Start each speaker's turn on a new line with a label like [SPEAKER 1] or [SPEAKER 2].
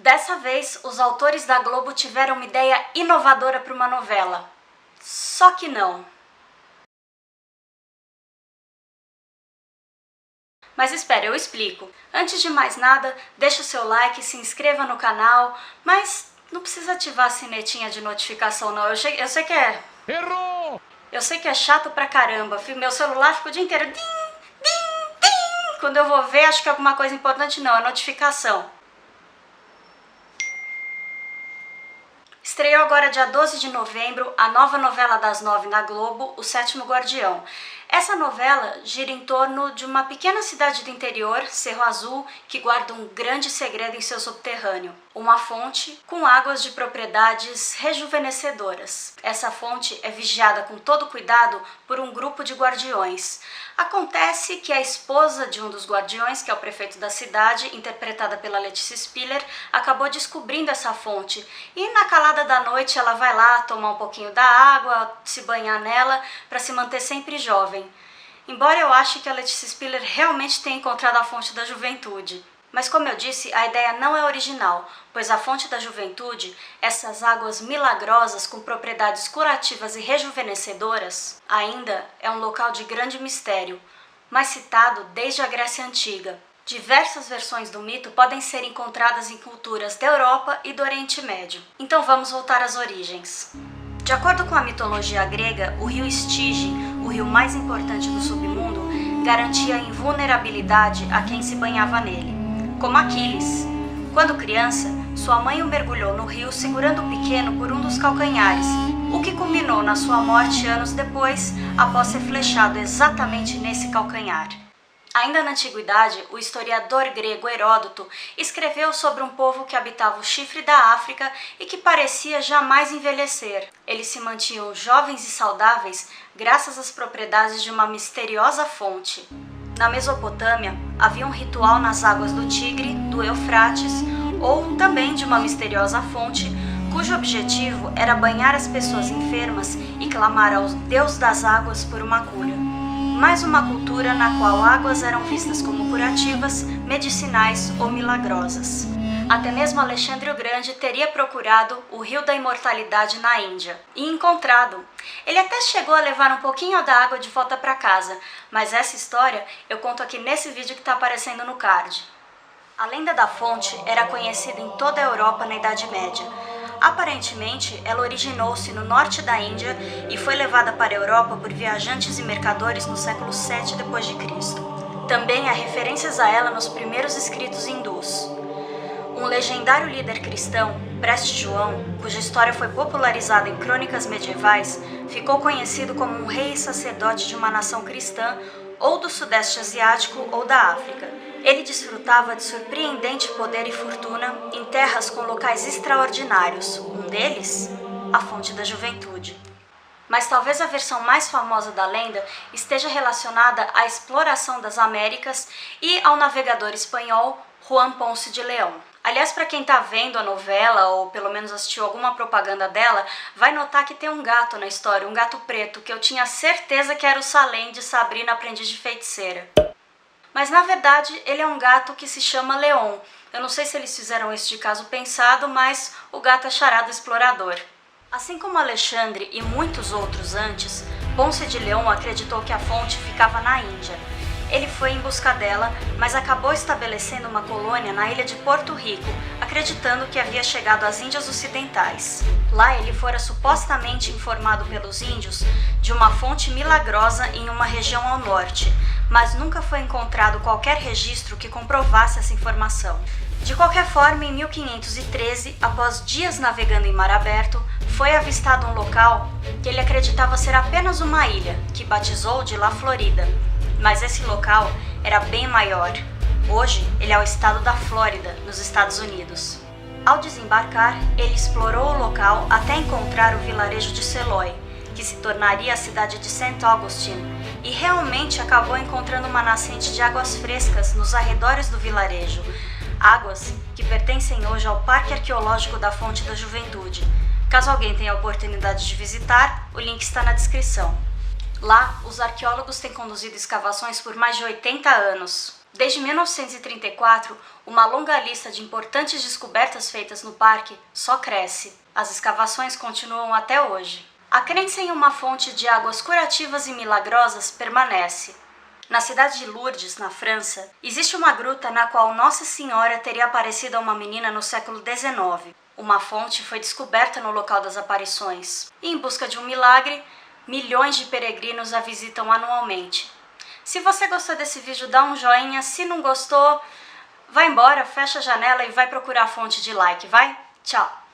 [SPEAKER 1] Dessa vez, os autores da Globo tiveram uma ideia inovadora para uma novela. Só que não. Mas espera, eu explico. Antes de mais nada, deixa o seu like, se inscreva no canal, mas não precisa ativar a sinetinha de notificação não. Eu sei que é...
[SPEAKER 2] Errou!
[SPEAKER 1] Eu sei que é chato pra caramba. Meu celular fica o dia inteiro... Din, din, din. Quando eu vou ver, acho que é alguma coisa importante. Não, é notificação. Estreou agora dia 12 de novembro a nova novela das 9 na Globo, O Sétimo Guardião. Essa novela gira em torno de uma pequena cidade do interior, Cerro Azul, que guarda um grande segredo em seu subterrâneo. Uma fonte com águas de propriedades rejuvenescedoras. Essa fonte é vigiada com todo cuidado por um grupo de guardiões. Acontece que a esposa de um dos guardiões, que é o prefeito da cidade, interpretada pela Letícia Spiller, acabou descobrindo essa fonte. E na calada da noite ela vai lá tomar um pouquinho da água, se banhar nela, para se manter sempre jovem. Embora eu ache que a Letícia Spiller realmente tenha encontrado a fonte da juventude. Mas como eu disse, a ideia não é original, pois a fonte da juventude, essas águas milagrosas com propriedades curativas e rejuvenescedoras, ainda é um local de grande mistério, mas citado desde a Grécia Antiga. Diversas versões do mito podem ser encontradas em culturas da Europa e do Oriente Médio. Então vamos voltar às origens. De acordo com a mitologia grega, o rio Estige, o rio mais importante do submundo, garantia invulnerabilidade a quem se banhava nele. Como Aquiles. Quando criança, sua mãe o mergulhou no rio segurando o pequeno por um dos calcanhares, o que culminou na sua morte anos depois, após ser flechado exatamente nesse calcanhar. Ainda na antiguidade, o historiador grego Heródoto escreveu sobre um povo que habitava o chifre da África e que parecia jamais envelhecer. Eles se mantinham jovens e saudáveis graças às propriedades de uma misteriosa fonte. Na Mesopotâmia, havia um ritual nas águas do Tigre, do Eufrates, ou também de uma misteriosa fonte, cujo objetivo era banhar as pessoas enfermas e clamar ao Deus das águas por uma cura. Mais uma cultura na qual águas eram vistas como curativas, medicinais ou milagrosas. Até mesmo Alexandre o Grande teria procurado o Rio da Imortalidade na Índia e encontrado. Ele até chegou a levar um pouquinho da água de volta para casa, mas essa história eu conto aqui nesse vídeo que está aparecendo no card. A lenda da fonte era conhecida em toda a Europa na Idade Média. Aparentemente, ela originou-se no norte da Índia e foi levada para a Europa por viajantes e mercadores no século VII d.C. Também há referências a ela nos primeiros escritos hindus. Um legendário líder cristão, Preste João, cuja história foi popularizada em crônicas medievais, ficou conhecido como um rei e sacerdote de uma nação cristã, ou do Sudeste Asiático ou da África. Ele desfrutava de surpreendente poder e fortuna em terras com locais extraordinários, um deles, a Fonte da Juventude. Mas talvez a versão mais famosa da lenda esteja relacionada à exploração das Américas e ao navegador espanhol Juan Ponce de León. Aliás, para quem está vendo a novela, ou pelo menos assistiu alguma propaganda dela, vai notar que tem um gato na história, um gato preto, que eu tinha certeza que era o Salem de Sabrina, Aprendiz de Feiticeira. Mas na verdade ele é um gato que se chama Leon. Eu não sei se eles fizeram isso de caso pensado, mas o gato é charado explorador. Assim como Alexandre e muitos outros antes, Ponce de León acreditou que a fonte ficava na Índia. Ele foi em busca dela, mas acabou estabelecendo uma colônia na ilha de Porto Rico, acreditando que havia chegado às Índias Ocidentais. Lá ele fora supostamente informado pelos índios de uma fonte milagrosa em uma região ao norte, mas nunca foi encontrado qualquer registro que comprovasse essa informação. De qualquer forma, em 1513, após dias navegando em mar aberto, foi avistado um local que ele acreditava ser apenas uma ilha, que batizou de La Florida. Mas esse local era bem maior. Hoje, ele é o estado da Flórida, nos Estados Unidos. Ao desembarcar, ele explorou o local até encontrar o vilarejo de Seloy, que se tornaria a cidade de St. Augustine, e realmente acabou encontrando uma nascente de águas frescas nos arredores do vilarejo, águas que pertencem hoje ao Parque Arqueológico da Fonte da Juventude. Caso alguém tenha a oportunidade de visitar, o link está na descrição. Lá, os arqueólogos têm conduzido escavações por mais de 80 anos. Desde 1934, uma longa lista de importantes descobertas feitas no parque só cresce. As escavações continuam até hoje. A crença em uma fonte de águas curativas e milagrosas permanece. Na cidade de Lourdes, na França, existe uma gruta na qual Nossa Senhora teria aparecido a uma menina no século XIX. Uma fonte foi descoberta no local das aparições. E, em busca de um milagre, milhões de peregrinos a visitam anualmente. Se você gostou desse vídeo, dá um joinha. Se não gostou, vai embora, fecha a janela e vai procurar a fonte de like, vai? Tchau!